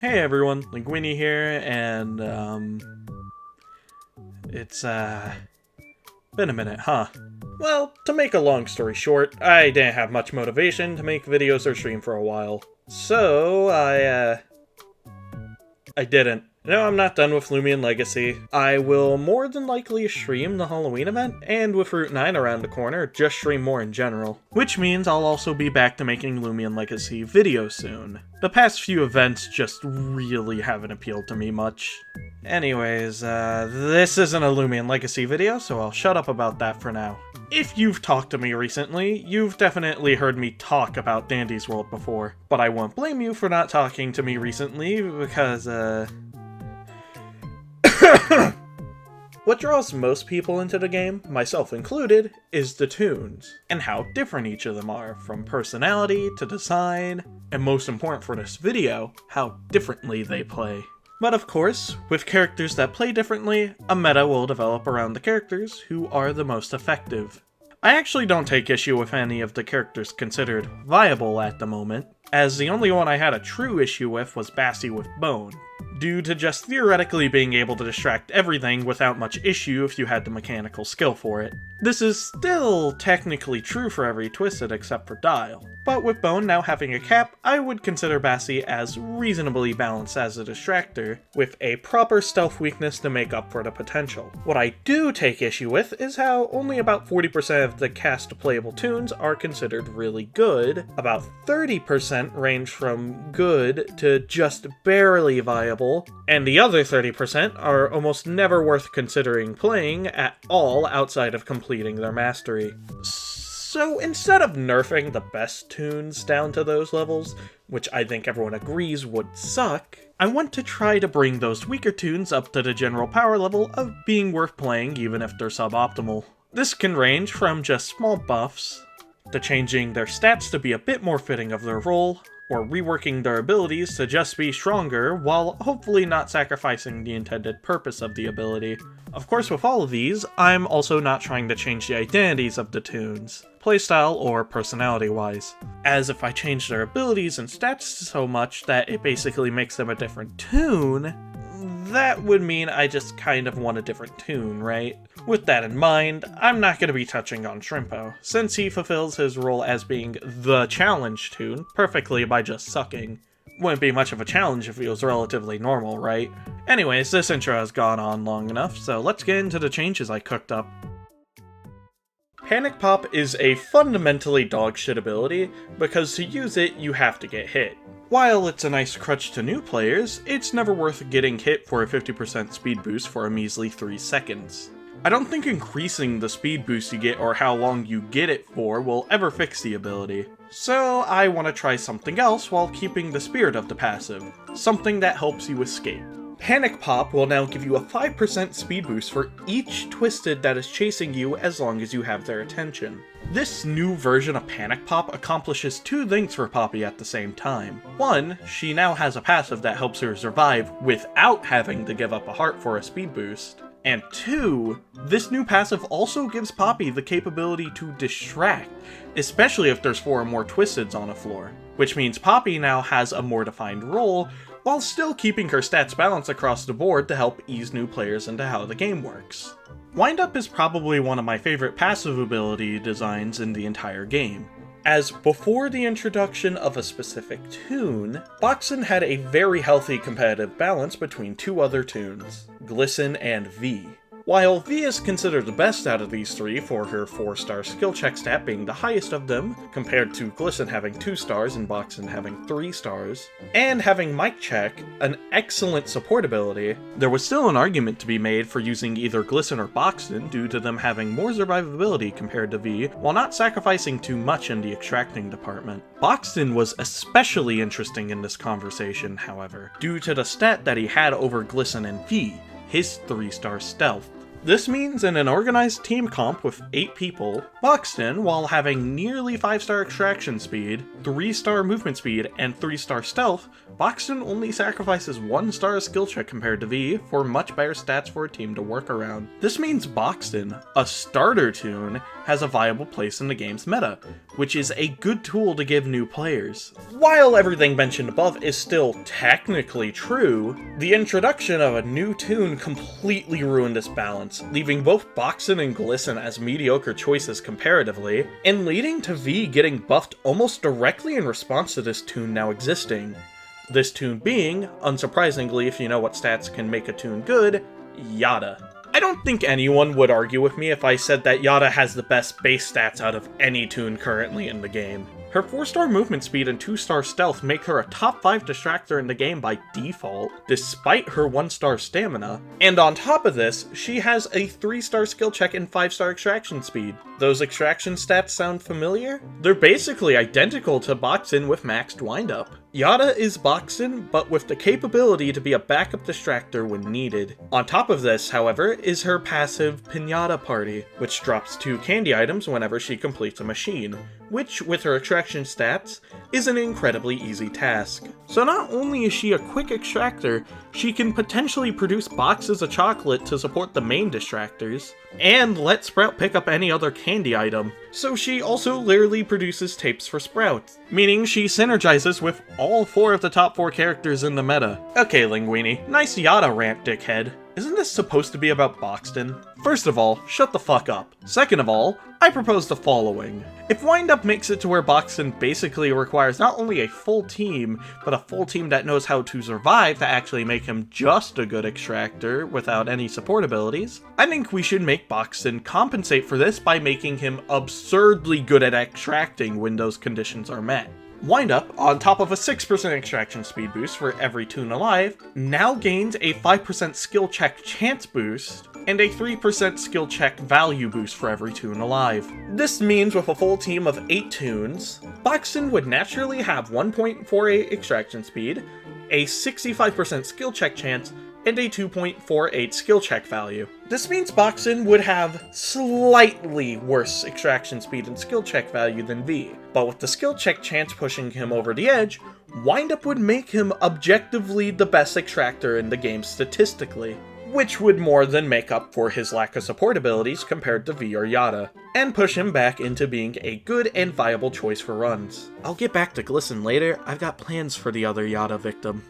Hey everyone, Linguini here, and it's been a minute, huh? Well, to make a long story short, I didn't have much motivation to make videos or stream for a while. So, I didn't. No, I'm not done with Lumion Legacy. I will more than likely stream the Halloween event, and with Route 9 around the corner, just stream more in general. Which means I'll also be back to making Lumion Legacy videos soon. The past few events just really haven't appealed to me much. Anyways, this isn't a Lumion Legacy video, so I'll shut up about that for now. If you've talked to me recently, you've definitely heard me talk about Dandy's World before, but I won't blame you for not talking to me recently, because, what draws most people into the game, myself included, is the Toons, and how different each of them are, from personality to design, and most important for this video, how differently they play. But of course, with characters that play differently, a meta will develop around the characters who are the most effective. I actually don't take issue with any of the characters considered viable at the moment, as the only one I had a true issue with was Bassie with Bone, due to just theoretically being able to distract everything without much issue if you had the mechanical skill for it. This is still technically true for every Twisted except for Dial, but with Bone now having a cap, I would consider Bassie as reasonably balanced as a distractor, with a proper stealth weakness to make up for the potential. What I do take issue with is how only about 40% of the cast of playable Toons are considered really good, about 30% range from good to just barely viable, and the other 30% are almost never worth considering playing at all outside of completing their mastery. So instead of nerfing the best Toons down to those levels, which I think everyone agrees would suck, I want to try to bring those weaker Toons up to the general power level of being worth playing even if they're suboptimal. This can range from just small buffs, to changing their stats to be a bit more fitting of their role, or reworking their abilities to just be stronger while hopefully not sacrificing the intended purpose of the ability. Of course, with all of these, I'm also not trying to change the identities of the Toons, playstyle or personality-wise, as if I change their abilities and stats so much that it basically makes them a different Toon, that would mean I just kind of want a different Toon, right? With that in mind, I'm not going to be touching on Shrimpo, since he fulfills his role as being the challenge Toon perfectly by just sucking. Wouldn't be much of a challenge if he was relatively normal, right? Anyways, this intro has gone on long enough, so let's get into the changes I cooked up. Panic Pop is a fundamentally dogshit ability, because to use it, you have to get hit. While it's a nice crutch to new players, it's never worth getting hit for a 50% speed boost for a measly 3 seconds. I don't think increasing the speed boost you get or how long you get it for will ever fix the ability. So I want to try something else while keeping the spirit of the passive, something that helps you escape. Panic Pop will now give you a 5% speed boost for each Twisted that is chasing you as long as you have their attention. This new version of Panic Pop accomplishes two things for Poppy at the same time. One, she now has a passive that helps her survive without having to give up a heart for a speed boost. And two, this new passive also gives Poppy the capability to distract, especially if there's 4 or more Twisteds on a floor, which means Poppy now has a more defined role, while still keeping her stats balanced across the board to help ease new players into how the game works. Wind Up is probably one of my favorite passive ability designs in the entire game, as before the introduction of a specific Toon, Boxen had a very healthy competitive balance between 2 other Toons, Glisten and V. While V is considered the best out of these 3 for her 4-star skill check stat being the highest of them, compared to Glisten having 2 stars and Boxen having 3 stars, and having Mic Check, an excellent support ability, there was still an argument to be made for using either Glisten or Boxen due to them having more survivability compared to V, while not sacrificing too much in the extracting department. Boxen was especially interesting in this conversation, however, due to the stat that he had over Glisten and V, his 3-star stealth. This means in an organized team comp with 8 people, Boxen, while having nearly 5-star extraction speed, 3-star movement speed, and 3-star stealth, Boxton only sacrifices 1 star skill check compared to V for much better stats for a team to work around. This means Boxton, a starter toon, has a viable place in the game's meta, which is a good tool to give new players. While everything mentioned above is still technically true, the introduction of a new toon completely ruined this balance, leaving both Boxton and Glisten as mediocre choices comparatively, and leading to V getting buffed almost directly in response to this toon now existing. This toon being, unsurprisingly if you know what stats can make a toon good, Yada. I don't think anyone would argue with me if I said that Yada has the best base stats out of any toon currently in the game. Her 4-star movement speed and 2-star stealth make her a top 5 distractor in the game by default, despite her 1-star stamina. And on top of this, she has a 3-star skill check and 5-star extraction speed. Those extraction stats sound familiar? They're basically identical to Boxton with maxed windup. Yada is Boxton, but with the capability to be a backup distractor when needed. On top of this, however, is her passive Pinata Party, which drops 2 candy items whenever she completes a machine, which, with her extraction stats, is an incredibly easy task. So not only is she a quick extractor, she can potentially produce boxes of chocolate to support the main distractors, and let Sprout pick up any other candy item. So she also literally produces tapes for Sprout, meaning she synergizes with all 4 of the top 4 characters in the meta. Okay, Linguini, nice Yada rant, dickhead. Isn't this supposed to be about Boxton? First of all, shut the fuck up. Second of all, I propose the following. If Windup makes it to where Boxton basically requires not only a full team, but a full team that knows how to survive to actually make him just a good extractor without any support abilities, I think we should make Boxton compensate for this by making him absurdly good at extracting when those conditions are met. Windup, on top of a 6% extraction speed boost for every toon alive, now gains a 5% skill check chance boost and a 3% skill check value boost for every toon alive. This means with a full team of 8 toons, Boxton would naturally have 1.48 extraction speed, a 65% skill check chance, and a 2.48 skill check value. This means Boxton would have slightly worse extraction speed and skill check value than V, but with the skill check chance pushing him over the edge, Windup would make him objectively the best extractor in the game statistically, which would more than make up for his lack of support abilities compared to V or Yada, and push him back into being a good and viable choice for runs. I'll get back to Glisten later, I've got plans for the other Yada victim.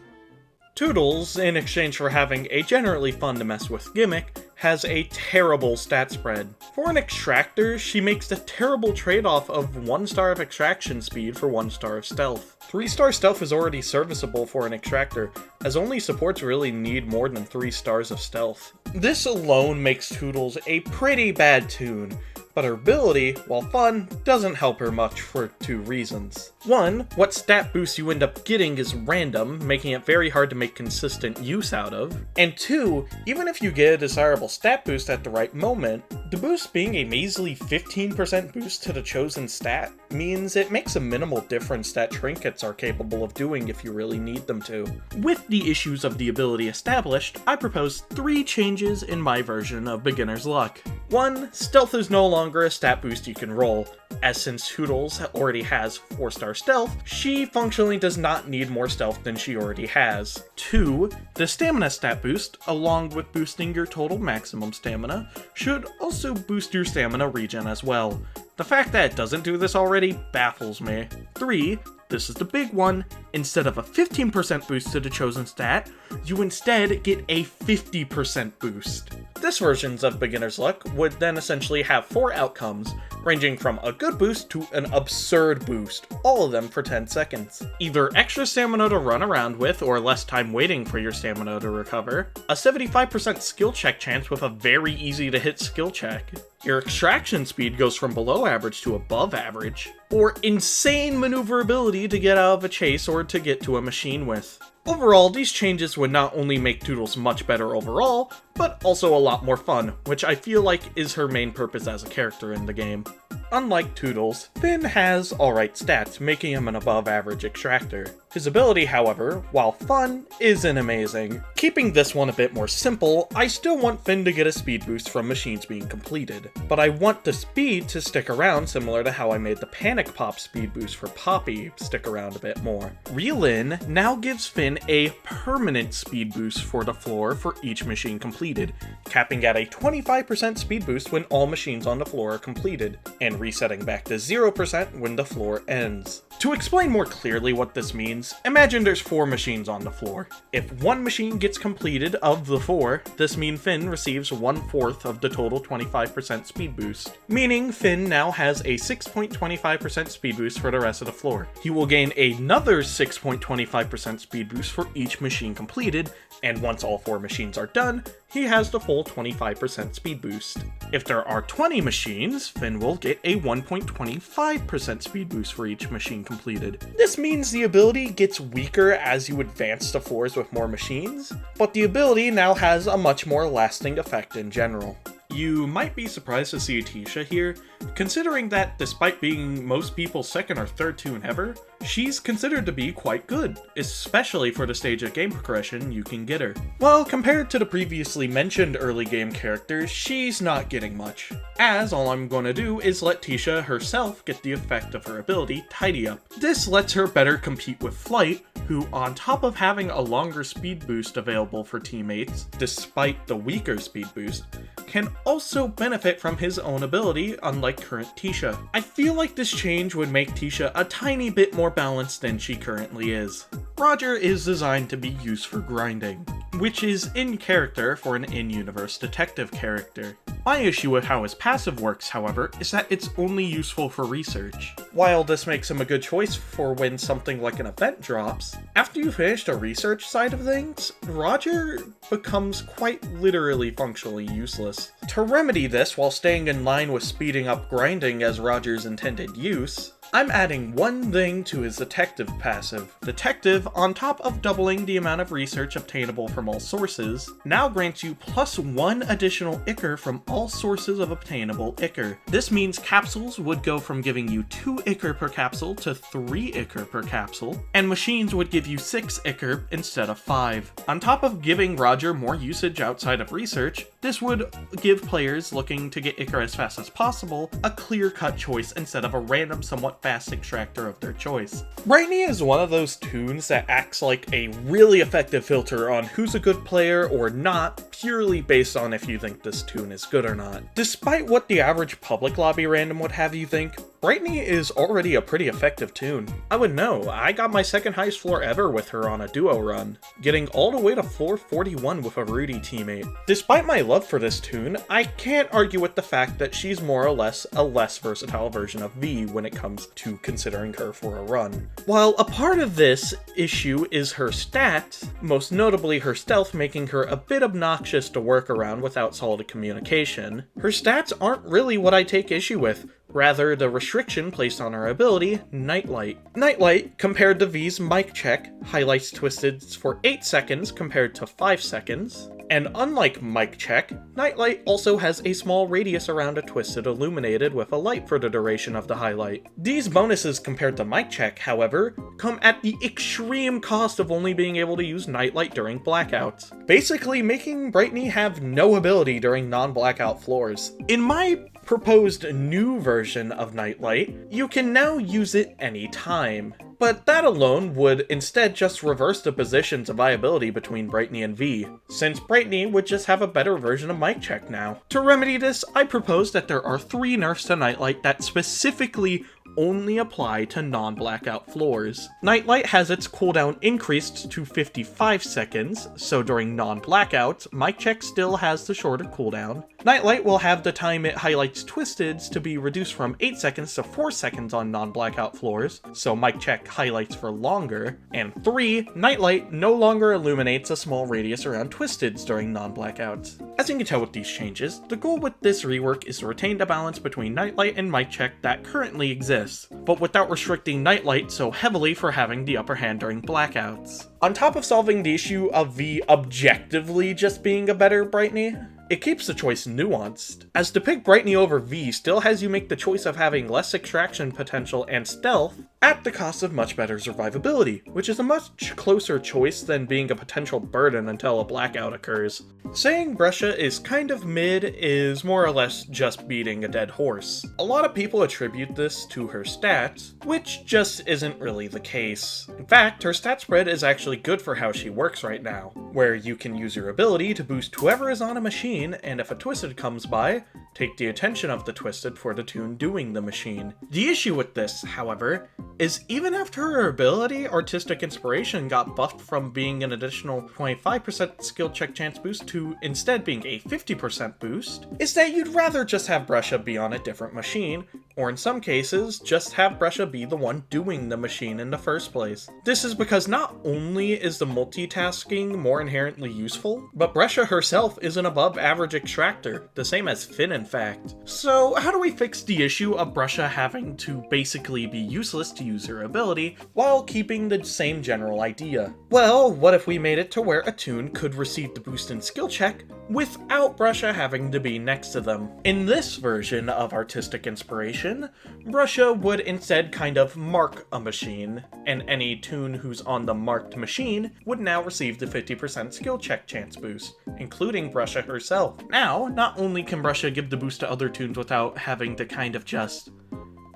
Toodles, in exchange for having a generally fun to mess with gimmick, has a terrible stat spread. For an extractor, she makes the terrible trade-off of 1 star of extraction speed for 1 star of stealth. 3-star stealth is already serviceable for an extractor, as only supports really need more than 3 stars of stealth. This alone makes Toodles a pretty bad toon, but her ability, while fun, doesn't help her much for 2 reasons. 1, what stat boost you end up getting is random, making it very hard to make consistent use out of. And 2, even if you get a desirable stat boost at the right moment, the boost being a measly 15% boost to the chosen stat means it makes a minimal difference that trinkets are capable of doing if you really need them to. With the issues of the ability established, I propose 3 changes in my version of Beginner's Luck. 1, stealth is no longer a stat boost you can roll, as since Toodles already has 4-star stealth, she functionally does not need more stealth than she already has. 2, the stamina stat boost, along with boosting your total maximum stamina, should also boost your stamina regen as well. The fact that it doesn't do this already baffles me. 3, this is the big one, instead of a 15% boost to the chosen stat, you instead get a 50% boost. This version of Beginner's Luck would then essentially have 4 outcomes, ranging from a good boost to an absurd boost, all of them for 10 seconds. Either extra stamina to run around with or less time waiting for your stamina to recover, a 75% skill check chance with a very easy to hit skill check, your extraction speed goes from below average to above average, or insane maneuverability to get out of a chase or to get to a machine with. Overall, these changes would not only make Toodles much better overall, but also a lot more fun, which I feel like is her main purpose as a character in the game. Unlike Toodles, Finn has alright stats, making him an above average extractor. His ability, however, while fun, isn't amazing. Keeping this one a bit more simple, I still want Finn to get a speed boost from machines being completed, but I want the speed to stick around similar to how I made the Panic Pop speed boost for Poppy stick around a bit more. Reel In now gives Finn a permanent speed boost for the floor for each machine completed, capping at a 25% speed boost when all machines on the floor are completed, and resetting back to 0% when the floor ends. To explain more clearly what this means, imagine there's 4 machines on the floor. If one machine gets completed of the 4, this means Finn receives 1/4 of the total 25% speed boost, meaning Finn now has a 6.25% speed boost for the rest of the floor. He will gain another 6.25% speed boost for each machine completed, and once all 4 machines are done, he has the full 25% speed boost. If there are 20 machines, Finn will get a 1.25% speed boost for each machine completed. This means the ability gets weaker as you advance the floors with more machines, but the ability now has a much more lasting effect in general. You might be surprised to see Tisha here, considering that despite being most people's second or third toon ever, she's considered to be quite good, especially for the stage of game progression you can get her. Well, compared to the previously mentioned early game characters, she's not getting much, as all I'm going to do is let Tisha herself get the effect of her ability, Tidy Up. This lets her better compete with Flight, who on top of having a longer speed boost available for teammates, despite the weaker speed boost, can also benefit from his own ability, unlike current Tisha. I feel like this change would make Tisha a tiny bit more balanced than she currently is. Roger is designed to be used for grinding, which is in character for an in-universe detective character. My issue with how his passive works, however, is that it's only useful for research. While this makes him a good choice for when something like an event drops, after you finish the research side of things, Roger becomes quite literally functionally useless. To remedy this while staying in line with speeding up grinding as Roger's intended use, I'm adding one thing to his detective passive. Detective, on top of doubling the amount of research obtainable from all sources, now grants you +1 additional Ichor from all sources of obtainable Ichor. This means capsules would go from giving you 2 Ichor per capsule to 3 Ichor per capsule, and machines would give you 6 Ichor instead of 5. On top of giving Roger more usage outside of research, this would give players looking to get Ichor as fast as possible a clear-cut choice instead of a random, somewhat fast extractor of their choice. Brightney is one of those toons that acts like a really effective filter on who's a good player or not, purely based on if you think this toon is good or not. Despite what the average public lobby random would have you think, Brightney is already a pretty effective toon. I would know, I got my second highest floor ever with her on a duo run, getting all the way to floor 41 with a Rudy teammate. Despite my love for this toon, I can't argue with the fact that she's more or less a less versatile version of V when it comes to considering her for a run. While a part of this issue is her stats, most notably her stealth making her a bit obnoxious to work around without solid communication, her stats aren't really what I take issue with. Rather, the restriction placed on her ability, Nightlight. Nightlight, compared to V's Mic Check, highlights twisted for 8 seconds compared to 5 seconds. And unlike Mic Check, Nightlight also has a small radius around a twisted illuminated with a light for the duration of the highlight. These bonuses compared to Mic Check, however, come at the extreme cost of only being able to use Nightlight during blackouts, basically making Brightney have no ability during non-blackout floors. In my proposed new version of Nightlight, you can now use it anytime. But that alone would instead just reverse the positions of viability between Brightney and V, since Brightney would just have a better version of Mic Check now. To remedy this, I propose that there are 3 nerfs to Nightlight that specifically only apply to non-blackout floors. Nightlight has its cooldown increased to 55 seconds, so during non-blackouts, Mic Check still has the shorter cooldown, Nightlight will have the time it highlights Twisteds to be reduced from 8 seconds to 4 seconds on non-blackout floors, so mic check highlights for longer. And 3, Nightlight no longer illuminates a small radius around Twisteds during non-blackouts. As you can tell with these changes, the goal with this rework is to retain the balance between Nightlight and mic check that currently exists, but without restricting Nightlight so heavily for having the upper hand during blackouts. On top of solving the issue of V objectively just being a better Brightney, it keeps the choice nuanced, as to pick Brightney over V still has you make the choice of having less extraction potential and stealth at the cost of much better survivability, which is a much closer choice than being a potential burden until a blackout occurs. Saying Brescia is kind of mid is more or less just beating a dead horse. A lot of people attribute this to her stats, which just isn't really the case. In fact, her stat spread is actually good for how she works right now, where you can use your ability to boost whoever is on a machine, and if a Twisted comes by, take the attention of the Twisted for the toon doing the machine. The issue with this, however, is even after her ability, Artistic Inspiration got buffed from being an additional 25% skill check chance boost to instead being a 50% boost, is that you'd rather just have Brescia be on a different machine, or in some cases, just have Brescia be the one doing the machine in the first place. This is because not only is the multitasking more inherently useful, but Brescia herself is an above average extractor, the same as Finn in fact. So how do we fix the issue of Brescia having to basically be useless to use her ability, while keeping the same general idea? Well, what if we made it to where a toon could receive the boost in skill check without Brescia having to be next to them? In this version of Artistic Inspiration, Brescia would instead kind of mark a machine, and any toon who's on the marked machine would now receive the 50% skill check chance boost, including Brescia herself. Now, not only can Brescia give the boost to other toons without having to kind of just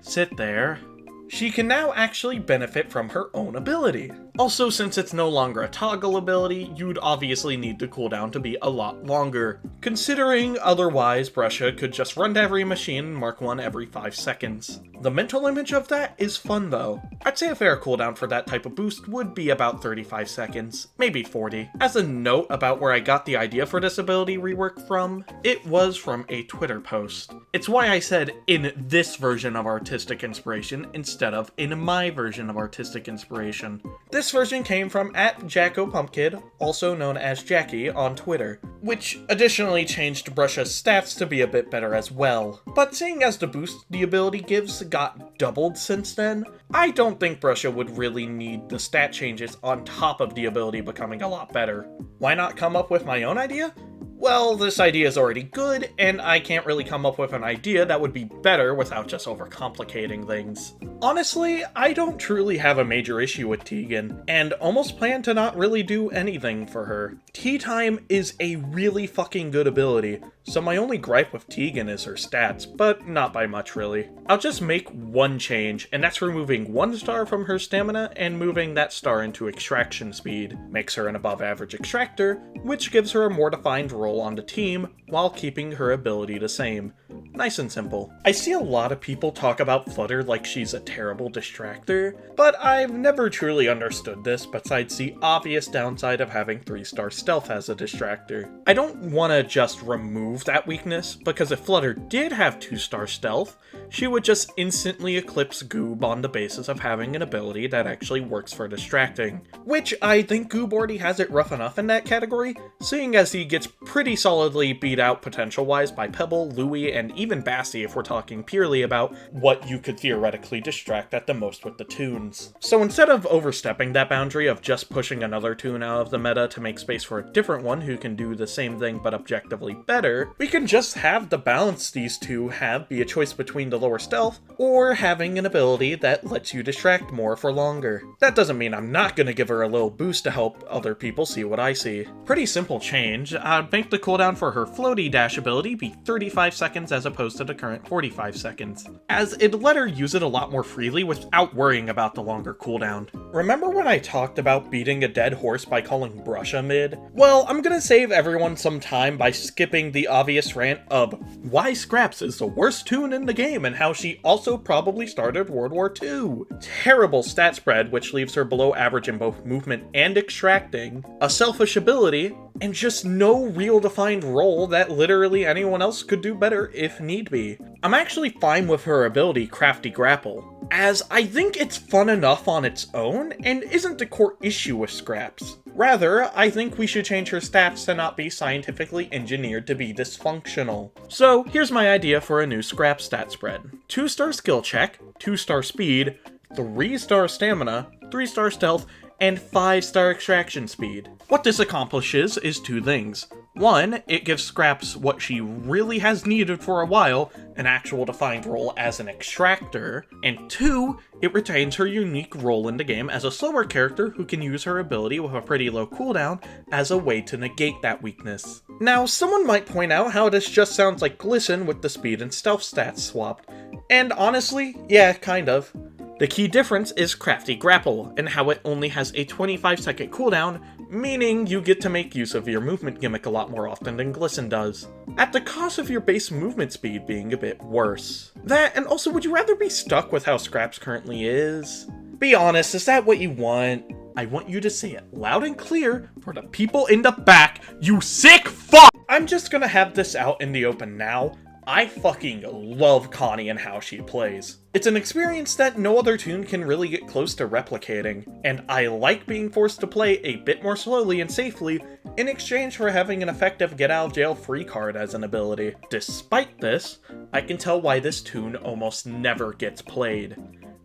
sit there, she can now actually benefit from her own ability. Also, since it's no longer a toggle ability, you'd obviously need the cooldown to be a lot longer, considering otherwise Brescia could just run to every machine and mark one every 5 seconds. The mental image of that is fun though. I'd say a fair cooldown for that type of boost would be about 35 seconds, maybe 40. As a note about where I got the idea for this ability rework from, it was from a Twitter post. It's why I said in this version of Artistic Inspiration instead of in my version of Artistic Inspiration. This version came from @JackoPumpkid, also known as Jackie, on Twitter, which additionally changed Brescia's stats to be a bit better as well. But seeing as the boost the ability gives got doubled since then, I don't think Brescia would really need the stat changes on top of the ability becoming a lot better. Why not come up with my own idea? Well, this idea is already good, and I can't really come up with an idea that would be better without just overcomplicating things. Honestly, I don't truly have a major issue with Tegan, and almost plan to not really do anything for her. Tea Time is a really fucking good ability, so my only gripe with Tegan is her stats, but not by much really. I'll just make one change, and that's removing 1 star from her stamina and moving that star into extraction speed. Makes her an above average extractor, which gives her a more defined role on the team while keeping her ability the same. Nice and simple. I see a lot of people talk about Flutter like she's a terrible distractor, but I've never truly understood this besides the obvious downside of having 3-star stealth as a distractor. I don't want to just remove that weakness, because if Flutter did have 2-star stealth, she would just instantly eclipse Goob on the basis of having an ability that actually works for distracting. Which I think Goob already has it rough enough in that category, seeing as he gets pretty solidly beat out potential-wise by Pebble, Louie, and even Bassie if we're talking purely about what you could theoretically distract at the most with the toons. So instead of overstepping that boundary of just pushing another toon out of the meta to make space for a different one who can do the same thing but objectively better, we can just have the balance these two have be a choice between the lower stealth or having an ability that lets you distract more for longer. That doesn't mean I'm not gonna give her a little boost to help other people see what I see. Pretty simple change. I'd make the cooldown for her floaty dash ability be 35 seconds as opposed to the current 45 seconds, as it'd let her use it a lot more freely without worrying about the longer cooldown. Remember when I talked about beating a dead horse by calling Brescia mid? Well, I'm gonna save everyone some time by skipping the obvious rant of why Scraps is the worst toon in the game and how she also probably started World War II. Terrible stat spread which leaves her below average in both movement and extracting, a selfish ability, and just no real defined role that literally anyone else could do better if need be. I'm actually fine with her ability Crafty Grapple, as I think it's fun enough on its own and isn't a core issue with Scraps. Rather, I think we should change her stats to not be scientifically engineered to be dysfunctional. So here's my idea for a new Scrap stat spread. 2-star skill check, 2-star speed, 3-star stamina, 3-star stealth, and 5-star extraction speed. What this accomplishes is 2 things. 1, it gives Scraps what she really has needed for a while, an actual defined role as an extractor, and 2, it retains her unique role in the game as a slower character who can use her ability with a pretty low cooldown as a way to negate that weakness. Now, someone might point out how this just sounds like Glisten with the speed and stealth stats swapped, and honestly, yeah, kind of. The key difference is Crafty Grapple, and how it only has a 25-second cooldown, meaning you get to make use of your movement gimmick a lot more often than Glisten does, at the cost of your base movement speed being a bit worse. That, and also, would you rather be stuck with how Scraps currently is? Be honest, is that what you want? I want you to say it loud and clear for the people in the back, you sick fuck! I'm just gonna have this out in the open now. I fucking love Connie and how she plays. It's an experience that no other Toon can really get close to replicating, and I like being forced to play a bit more slowly and safely in exchange for having an effective get-out-of-jail-free card as an ability. Despite this, I can tell why this Toon almost never gets played.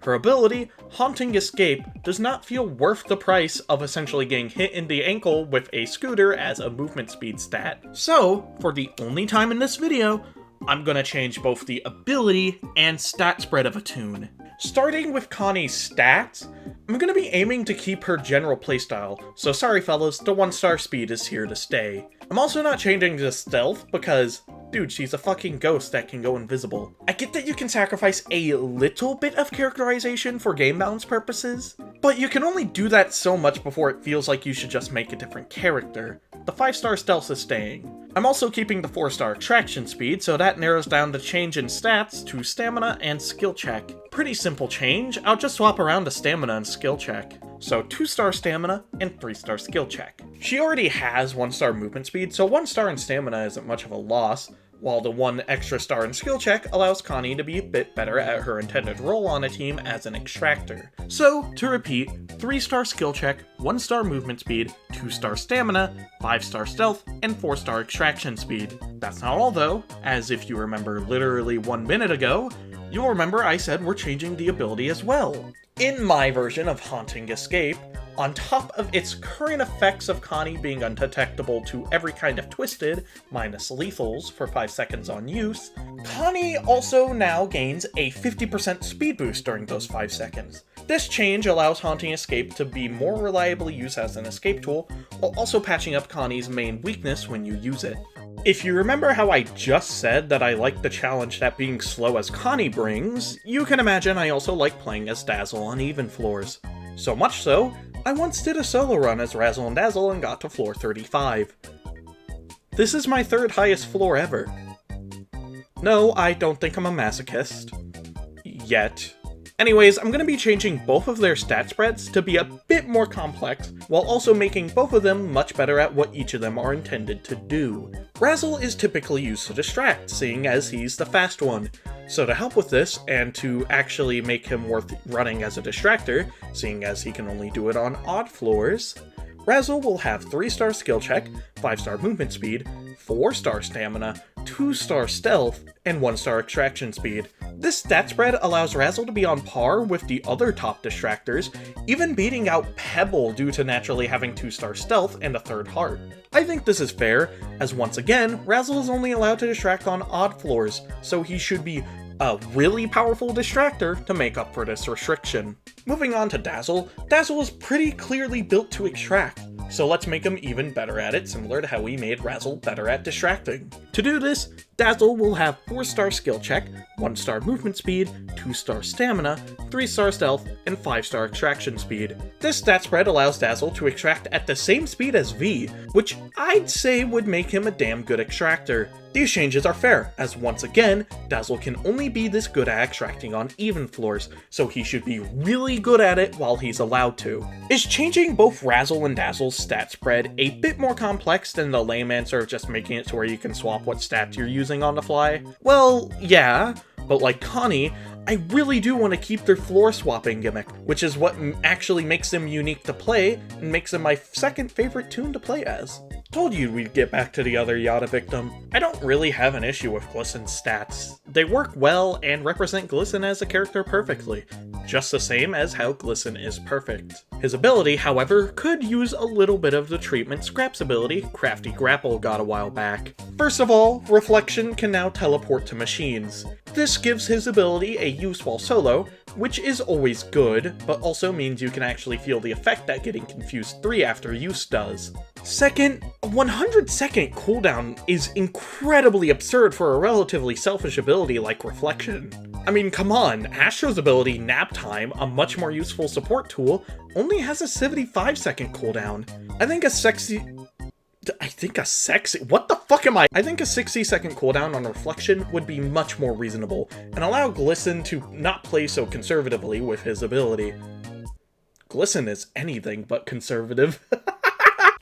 Her ability, Haunting Escape, does not feel worth the price of essentially getting hit in the ankle with a scooter as a movement speed stat. So, for the only time in this video, I'm gonna change both the ability and stat spread of a Toon. Starting with Connie's stats, I'm gonna be aiming to keep her general playstyle, so sorry fellas, the 1-star speed is here to stay. I'm also not changing the stealth because, dude, she's a fucking ghost that can go invisible. I get that you can sacrifice a little bit of characterization for game balance purposes, but you can only do that so much before it feels like you should just make a different character. The 5-star stealth is staying. I'm also keeping the 4-star extraction speed, so that narrows down the change in stats to stamina and skill check. Pretty simple change, I'll just swap around the stamina and skill check. So 2-star stamina and 3-star skill check. She already has 1-star movement speed, so 1-star in stamina isn't much of a loss, while the 1 extra star in skill check allows Connie to be a bit better at her intended role on a team as an extractor. So, to repeat, 3-star skill check, 1-star movement speed, 2-star stamina, 5-star stealth, and 4-star extraction speed. That's not all though, as if you remember literally 1 minute ago, you'll remember I said we're changing the ability as well. In my version of Haunting Escape, on top of its current effects of Connie being undetectable to every kind of twisted, minus lethals for 5 seconds on use, Connie also now gains a 50% speed boost during those 5 seconds. This change allows Haunting Escape to be more reliably used as an escape tool, while also patching up Connie's main weakness when you use it. If you remember how I just said that I like the challenge that being slow as Connie brings, you can imagine I also like playing as Dazzle on even floors. So much so, I once did a solo run as Razzle and Dazzle and got to floor 35. This is my 3rd highest floor ever. No, I don't think I'm a masochist. Yet. Anyways, I'm going to be changing both of their stat spreads to be a bit more complex, while also making both of them much better at what each of them are intended to do. Razzle is typically used to distract, seeing as he's the fast one. So to help with this, and to actually make him worth running as a distractor, seeing as he can only do it on odd floors, Razzle will have 3-star skill check, 5-star movement speed, 4-star stamina, 2-star stealth, and 1-star extraction speed. This stat spread allows Razzle to be on par with the other top distractors, even beating out Pebble due to naturally having 2-star stealth and a 3rd heart. I think this is fair, as once again, Razzle is only allowed to distract on odd floors, so he should be a really powerful distractor to make up for this restriction. Moving on to Dazzle, Dazzle is pretty clearly built to extract, so let's make him even better at it, similar to how we made Razzle better at distracting. To do this, Dazzle will have 4-star skill check, 1-star movement speed, 2-star stamina, 3-star stealth, and 5-star extraction speed. This stat spread allows Dazzle to extract at the same speed as V, which I'd say would make him a damn good extractor. These changes are fair, as once again, Dazzle can only be this good at extracting on even floors, so he should be really good at it while he's allowed to. Is changing both Razzle and Dazzle's stat spread a bit more complex than the lame answer of just making it to where you can swap what stats you're using on the fly? Well, yeah, but like Connie, I really do want to keep their floor swapping gimmick, which is what actually makes them unique to play and makes them my second favorite Toon to play as. Told you we'd get back to the other Yada victim. I don't really have an issue with Glisten's stats. They work well and represent Glisten as a character perfectly, just the same as how Glisten is perfect. His ability, however, could use a little bit of the treatment Scrap's ability, Crafty Grapple, got a while back. First of all, Reflection can now teleport to machines. This gives his ability a use while solo, which is always good, but also means you can actually feel the effect that getting confused 3 after use does. Second, a 100-second cooldown is incredibly absurd for a relatively selfish ability like Reflection. I mean, come on, Astro's ability, Nap Time, a much more useful support tool, only has a 75-second cooldown. I think a 60-second cooldown on Reflection would be much more reasonable, and allow Glisten to not play so conservatively with his ability. Glisten is anything but conservative.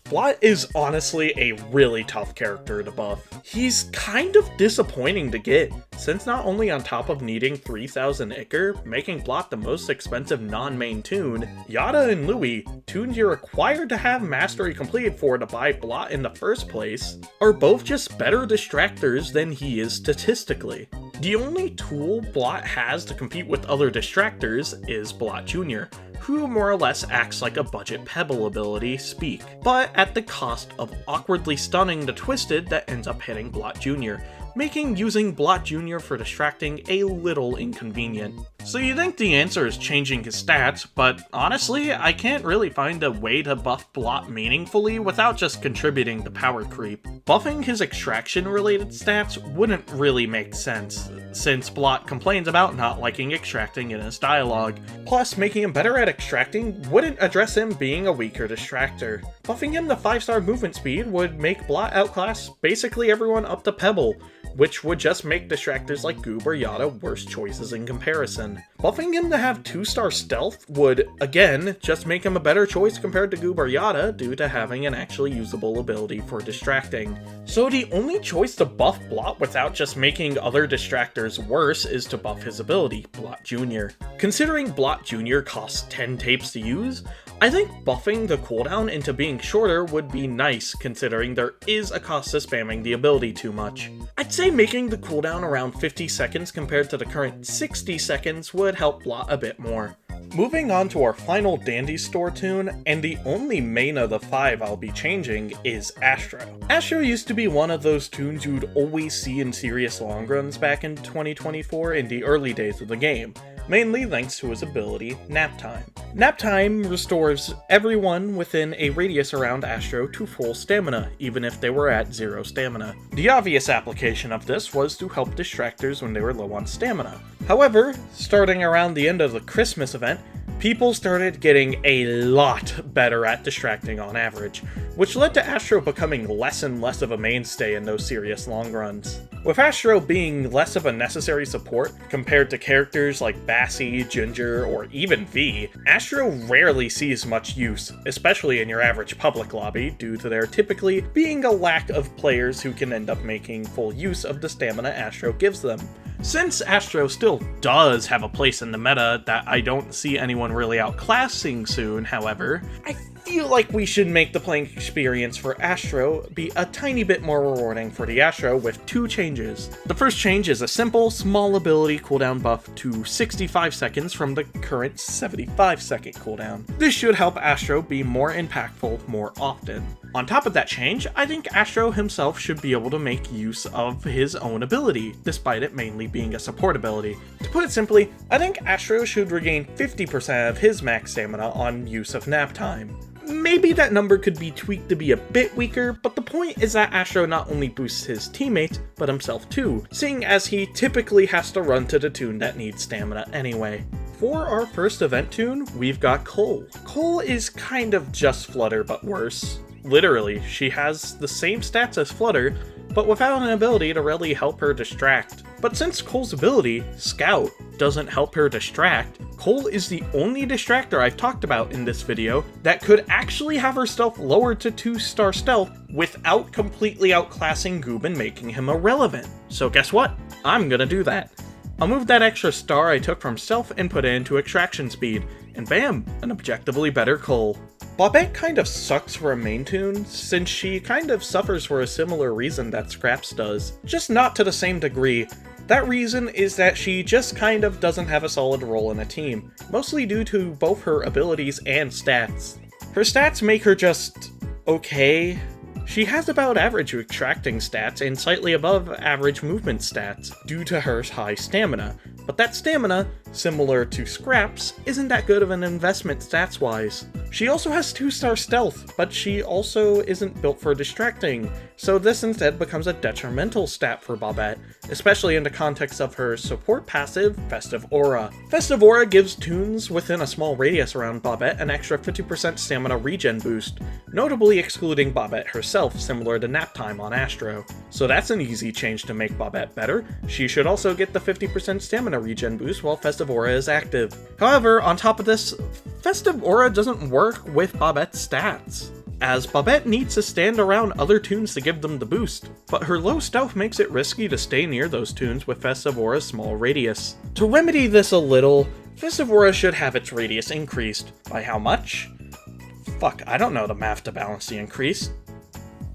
Blot is honestly a really tough character to buff. He's kind of disappointing to get, since not only on top of needing 3000 Ichor, making Blot the most expensive non-main Toon, Yada and Louie, Toons you're required to have Mastery completed for to buy Blot in the first place, are both just better distractors than he is statistically. The only tool Blot has to compete with other distractors is Blot Jr., who more or less acts like a budget Pebble ability, Speak, but at the cost of awkwardly stunning the Twisted that ends up hitting Blot Jr., making using Blot Jr. for distracting a little inconvenient. So you think the answer is changing his stats, but honestly, I can't really find a way to buff Blot meaningfully without just contributing to power creep. Buffing his extraction-related stats wouldn't really make sense, since Blot complains about not liking extracting in his dialogue. Plus, making him better at extracting wouldn't address him being a weaker distractor. Buffing him to 5-star movement speed would make Blot outclass basically everyone up to Pebble, which would just make distractors like Goob or Yada worse choices in comparison. Buffing him to have 2-star stealth would, again, just make him a better choice compared to Goob or Yada due to having an actually usable ability for distracting. So the only choice to buff Blot without just making other distractors worse is to buff his ability, Blot Jr. Considering Blot Jr. costs 10 tapes to use, I think buffing the cooldown into being shorter would be nice, considering there is a cost to spamming the ability too much. I'd say making the cooldown around 50 seconds compared to the current 60 seconds would help Blot a bit more. Moving on to our final Dandy Store Toon, and the only main of the 5 I'll be changing is Astro. Astro used to be one of those Toons you'd always see in serious long runs back in 2024 in the early days of the game, mainly thanks to his ability, Nap Time. Nap Time restores everyone within a radius around Astro to full stamina, even if they were at 0 stamina. The obvious application of this was to help distractors when they were low on stamina. However, starting around the end of the Christmas event, people started getting a lot better at distracting on average, which led to Astro becoming less and less of a mainstay in those serious long runs. With Astro being less of a necessary support compared to characters like Bassie, Ginger, or even V, Astro rarely sees much use, especially in your average public lobby, due to there typically being a lack of players who can end up making full use of the stamina Astro gives them. Since Astro still does have a place in the meta that I don't see anyone really outclassing soon, however, I feel like we should make the playing experience for Astro be a tiny bit more rewarding for the Astro with 2 changes. The first change is a simple, small ability cooldown buff to 65 seconds from the current 75 second cooldown. This should help Astro be more impactful more often. On top of that change, I think Astro himself should be able to make use of his own ability, despite it mainly being a support ability. To put it simply, I think Astro should regain 50% of his max stamina on use of Nap Time. Maybe that number could be tweaked to be a bit weaker, but the point is that Astro not only boosts his teammates, but himself too, seeing as he typically has to run to the toon that needs stamina anyway. For our first event toon, we've got Cole. Cole is kind of just Flutter, but worse. Literally, she has the same stats as Flutter, but without an ability to really help her distract. But since Cole's ability, Scout, doesn't help her distract, Cole is the only distractor I've talked about in this video that could actually have her stealth lowered to 2-star stealth without completely outclassing Goob and making him irrelevant. So guess what? I'm gonna do that. I'll move that extra star I took from stealth and put it into extraction speed, and bam, an objectively better Cole. Bobette kind of sucks for a main toon, since she kind of suffers for a similar reason that Scraps does, just not to the same degree. That reason is that she just kind of doesn't have a solid role in a team, mostly due to both her abilities and stats. Her stats make her just okay. She has about average extracting stats and slightly above average movement stats due to her high stamina, but that stamina, similar to Scraps, isn't that good of an investment stats-wise. She also has 2-star stealth, but she also isn't built for distracting, so this instead becomes a detrimental stat for Bobette, especially in the context of her support passive, Festive Aura. Festive Aura gives toons within a small radius around Bobette an extra 50% stamina regen boost, notably excluding Bobette herself, similar to Nap Time on Astro. So that's an easy change to make Bobette better. She should also get the 50% stamina regen boost while Festive Aura is active. However, on top of this, Festive Aura doesn't work with Bobette's stats, as Bobette needs to stand around other toons to give them the boost, but her low stealth makes it risky to stay near those toons with Festive Aura's small radius. To remedy this a little, Festive Aura should have its radius increased. By how much? Fuck, I don't know the math to balance the increase.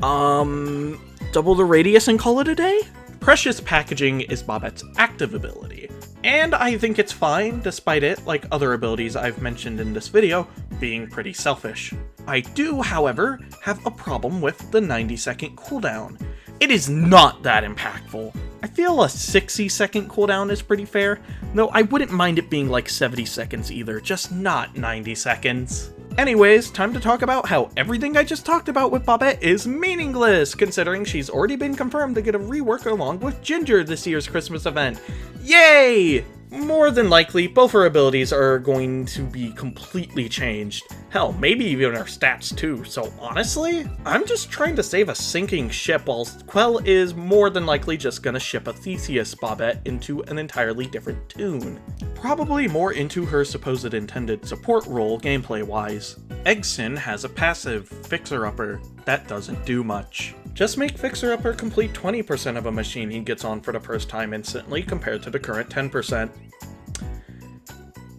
Double the radius and call it a day? Precious Packaging is Bobette's active ability, and I think it's fine despite it, like other abilities I've mentioned in this video, being pretty selfish. I do, however, have a problem with the 90-second cooldown. It is not that impactful. I feel a 60-second cooldown is pretty fair, though I wouldn't mind it being like 70 seconds either, just not 90 seconds. Anyways, time to talk about how everything I just talked about with Bobette is meaningless, considering she's already been confirmed to get a rework along with Ginger this year's Christmas event. Yay! More than likely, both her abilities are going to be completely changed. Hell, maybe even her stats too, so honestly, I'm just trying to save a sinking ship while Quell is more than likely just gonna ship a Theseus Bobette into an entirely different toon. Probably more into her supposed intended support role gameplay-wise. Eggson has a passive, Fixer-Upper, that doesn't do much. Just make Fixer-Upper complete 20% of a machine he gets on for the first time instantly compared to the current 10%.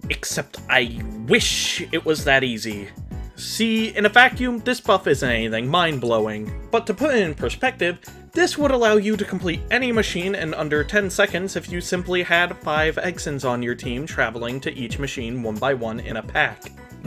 Except I wish it was that easy. See, in a vacuum, this buff isn't anything mind-blowing, but to put it in perspective, this would allow you to complete any machine in under 10 seconds if you simply had 5 Eggsons on your team traveling to each machine one by one in a pack.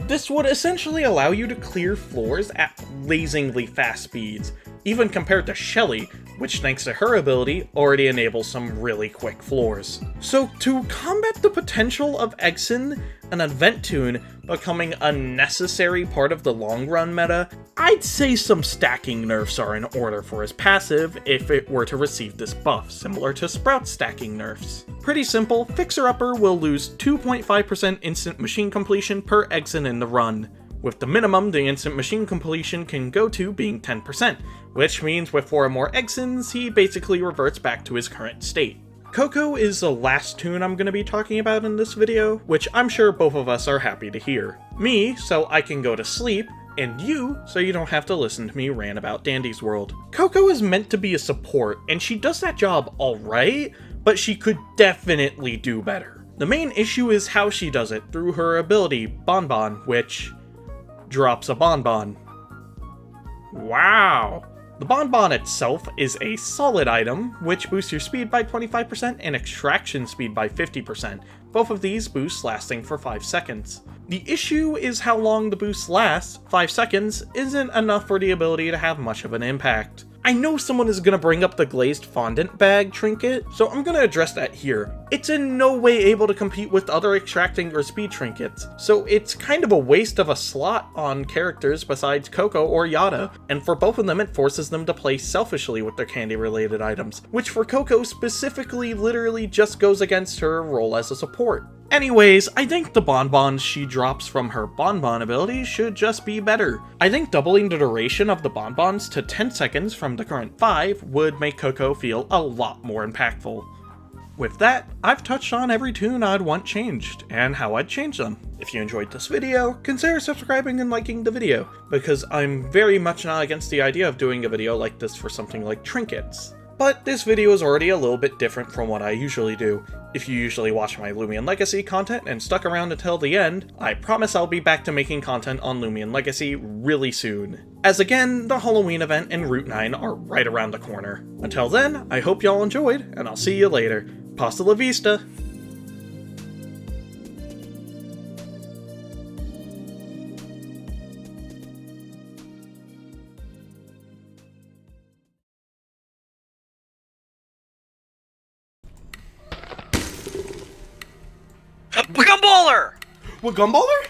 This would essentially allow you to clear floors at blazingly fast speeds, even compared to Shelly, which thanks to her ability, already enables some really quick floors. So to combat the potential of Eggson, an event toon, becoming a necessary part of the long run meta, I'd say some stacking nerfs are in order for his passive if it were to receive this buff, similar to Sprout's stacking nerfs. Pretty simple, Fixer-Upper will lose 2.5% instant machine completion per Eggson in the run, with the minimum the instant machine completion can go to being 10%, which means with 4 more Eggsons, he basically reverts back to his current state. Coco is the last toon I'm going to be talking about in this video, which I'm sure both of us are happy to hear. Me, so I can go to sleep, and you, so you don't have to listen to me rant about Dandy's World. Coco is meant to be a support, and she does that job alright, but she could definitely do better. The main issue is how she does it through her ability, Bonbon, which drops a bonbon. Wow! The bonbon itself is a solid item, which boosts your speed by 25% and extraction speed by 50%, both of these boosts lasting for 5 seconds. The issue is how long the boost lasts. 5 seconds isn't enough for the ability to have much of an impact. I know someone is gonna bring up the glazed fondant bag trinket, so I'm gonna address that here. It's in no way able to compete with other extracting or speed trinkets, so it's kind of a waste of a slot on characters besides Coco or Yada, and for both of them it forces them to play selfishly with their candy related items, which for Coco specifically literally just goes against her role as a support. Anyways, I think the bonbons she drops from her bonbon ability should just be better. I think doubling the duration of the bonbons to 10 seconds from the current 5 would make Coco feel a lot more impactful. With that, I've touched on every toon I'd want changed, and how I'd change them. If you enjoyed this video, consider subscribing and liking the video, because I'm very much not against the idea of doing a video like this for something like trinkets. But this video is already a little bit different from what I usually do. If you usually watch my Lumion Legacy content and stuck around until the end, I promise I'll be back to making content on Lumion Legacy really soon. As again, the Halloween event and Route 9 are right around the corner. Until then, I hope y'all enjoyed, and I'll see you later. Pasta la vista! Gumballer! What, Gumballer?